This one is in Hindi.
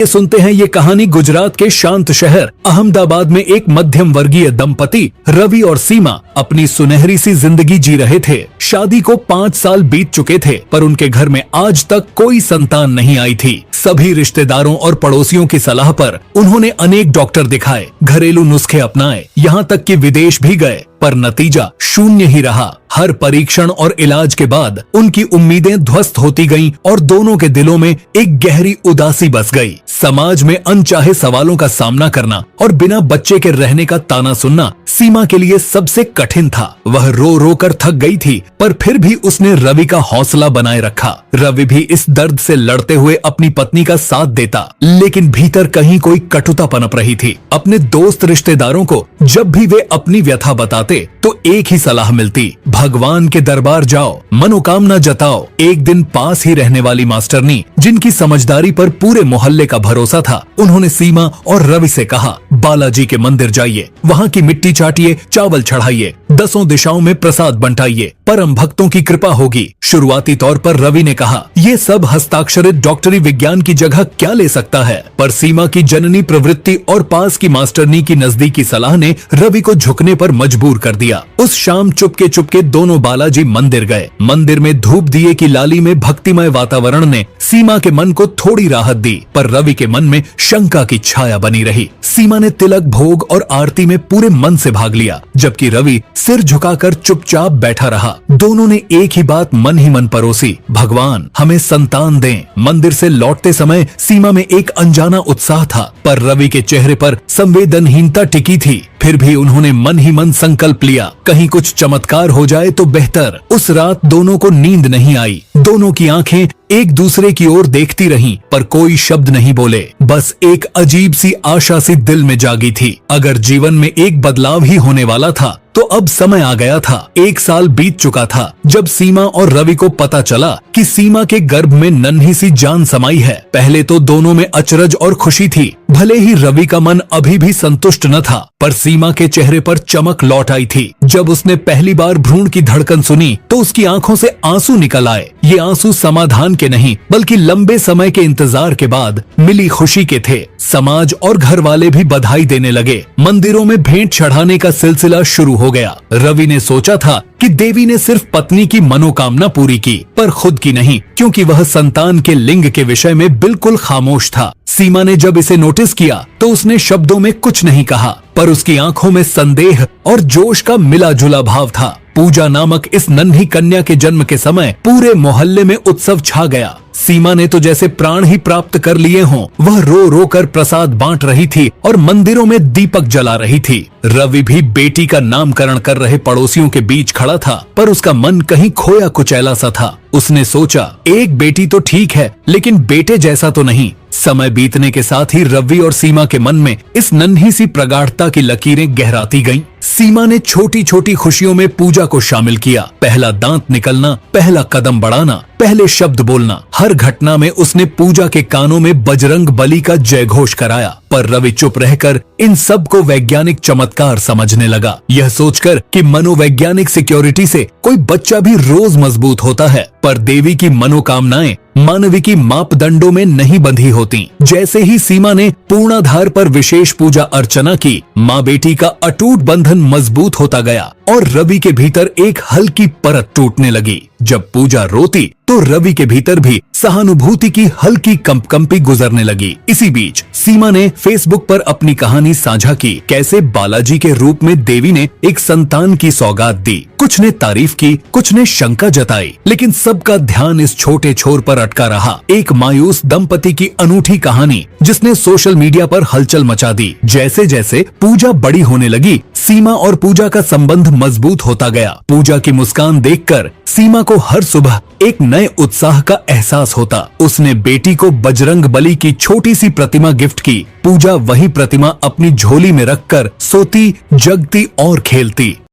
ये सुनते हैं ये कहानी गुजरात के शांत शहर अहमदाबाद में एक मध्यम वर्गीय दंपति रवि और सीमा अपनी सुनहरी सी जिंदगी जी रहे थे। शादी को 5 साल बीत चुके थे, पर उनके घर में आज तक कोई संतान नहीं आई थी। सभी रिश्तेदारों और पड़ोसियों की सलाह पर उन्होंने अनेक डॉक्टर दिखाए, घरेलू नुस्खे अपनाए, यहाँ तक कि विदेश भी गए, पर नतीजा शून्य ही रहा। हर परीक्षण और इलाज के बाद उनकी उम्मीदें ध्वस्त होती गईं और दोनों के दिलों में एक गहरी उदासी बस गई। समाज में अनचाहे सवालों का सामना करना और बिना बच्चे के रहने का ताना सुनना सीमा के लिए सबसे कठिन था। वह रो रो कर थक गई थी, पर फिर भी उसने रवि का हौसला बनाए रखा। रवि भी इस दर्द से लड़ते हुए अपनी पत्नी का साथ देता, लेकिन भीतर कहीं कोई कटुता पनप रही थी। अपने दोस्त रिश्तेदारों को जब भी वे अपनी व्यथा बताते तो एक ही सलाह मिलती, भगवान के दरबार जाओ, मनोकामना जताओ। एक दिन पास ही रहने वाली मास्टरनी, जिनकी समझदारी पर पूरे मोहल्ले का भरोसा था, उन्होंने सीमा और रवि से कहा, बालाजी के मंदिर जाइए, वहाँ की मिट्टी चाटिए, चावल चढ़ाइए, 10 दिशाओं में प्रसाद बंटाइए, परम भक्तों की कृपा होगी। शुरुआती तौर पर रवि ने कहा, ये सब हस्ताक्षरित डॉक्टरी विज्ञान की जगह क्या ले सकता है, पर सीमा की जननी प्रवृत्ति और पास की मास्टरनी की नजदीकी सलाह ने रवि को झुकने पर मजबूर कर दिया। उस शाम चुपके चुपके दोनों बालाजी मंदिर गए। मंदिर में धूप दिए की लाली में भक्तिमय वातावरण ने सीमा के मन को थोड़ी राहत दी, पर रवि के मन में शंका की छाया बनी रही। सीमा ने तिलक, भोग और आरती में पूरे मन से भाग लिया, जबकि रवि सिर झुकाकर चुपचाप बैठा रहा। दोनों ने एक ही बात मन ही मन परोसी, भगवान हमें संतान दें। मंदिर से लौटते समय सीमा में एक अनजाना उत्साह था, पर रवि के चेहरे पर संवेदनहीनता टिकी थी। फिर भी उन्होंने मन ही मन संकल्प लिया, कहीं कुछ चमत्कार हो जाए तो बेहतर। उस रात दोनों को नींद नहीं आई। दोनों की आंखें एक दूसरे की ओर देखती रहीं, पर कोई शब्द नहीं बोले। बस एक अजीब सी आशा सी दिल में जागी थी। अगर जीवन में एक बदलाव ही होने वाला था, तो अब समय आ गया था। 1 साल बीत चुका था जब सीमा और रवि को पता चला कि सीमा के गर्भ में नन्ही सी जान समाई है। पहले तो दोनों में अचरज और खुशी थी। भले ही रवि का मन अभी भी संतुष्ट न था, पर सीमा के चेहरे पर चमक लौट आई थी। जब उसने पहली बार भ्रूण की धड़कन सुनी, तो उसकी आंखों से आंसू निकल आए। ये आंसू समाधान के नहीं, बल्कि लंबे समय के इंतजार के बाद मिली खुशी के थे। समाज और घर वाले भी बधाई देने लगे। मंदिरों में भेंट चढ़ाने का सिलसिला शुरू हो गया। रवि ने सोचा था कि देवी ने सिर्फ पत्नी की मनोकामना पूरी की, पर खुद की नहीं, क्योंकि वह संतान के लिंग के विषय में बिल्कुल खामोश था। सीमा ने जब इसे नोटिस किया, तो उसने शब्दों में कुछ नहीं कहा, पर उसकी आंखों में संदेह और जोश का मिला जुला भाव था। पूजा नामक इस नन्ही कन्या के जन्म के समय पूरे मोहल्ले में उत्सव छा गया। सीमा ने तो जैसे प्राण ही प्राप्त कर लिए हों। वह रो रो कर प्रसाद बांट रही थी और मंदिरों में दीपक जला रही थी। रवि भी बेटी का नामकरण कर रहे पड़ोसियों के बीच खड़ा था, पर उसका मन कहीं खोया कुचैला सा था। उसने सोचा, एक बेटी तो ठीक है, लेकिन बेटे जैसा तो नहीं। समय बीतने के साथ ही रवि और सीमा के मन में इस नन्ही सी प्रगाढ़ता की लकीरें गहराती गईं। सीमा ने छोटी छोटी खुशियों में पूजा को शामिल किया। पहला दांत निकलना, पहला कदम बढ़ाना, पहले शब्द बोलना, हर घटना में उसने पूजा के कानों में बजरंग बली का जय घोष कराया। पर रवि चुप रहकर इन सब को वैज्ञानिक चमत्कार समझने लगा, यह सोचकर कि मनोवैज्ञानिक सिक्योरिटी से कोई बच्चा भी रोज मजबूत होता है, पर देवी की मनोकामनाएं मानविकी मापदंडों में नहीं बंधी होती। जैसे ही सीमा ने पूर्णाधार पर विशेष पूजा अर्चना की, माँ बेटी का अटूट बंधन मजबूत होता गया और रवि के भीतर एक हल्की परत टूटने लगी। जब पूजा रोती, तो रवि के भीतर भी सहानुभूति की हल्की कंपकंपी गुजरने लगी। इसी बीच सीमा ने फेसबुक पर अपनी कहानी साझा की, कैसे बालाजी के रूप में देवी ने एक संतान की सौगात दी। कुछ ने तारीफ की, कुछ ने शंका जताई, लेकिन सबका ध्यान इस छोटे छोर पर अटका रहा। एक मायूस दंपति की अनूठी कहानी, जिसने सोशल मीडिया पर हलचल मचा दी। जैसे जैसे पूजा बड़ी होने लगी, सीमा और पूजा का संबंध मजबूत होता गया। पूजा की मुस्कान देखकर सीमा को हर सुबह एक नए उत्साह का एहसास होता। उसने बेटी को बजरंग बली की छोटी सी प्रतिमा गिफ्ट की। पूजा वही प्रतिमा अपनी झोली में रखकर सोती, जगती और खेलती।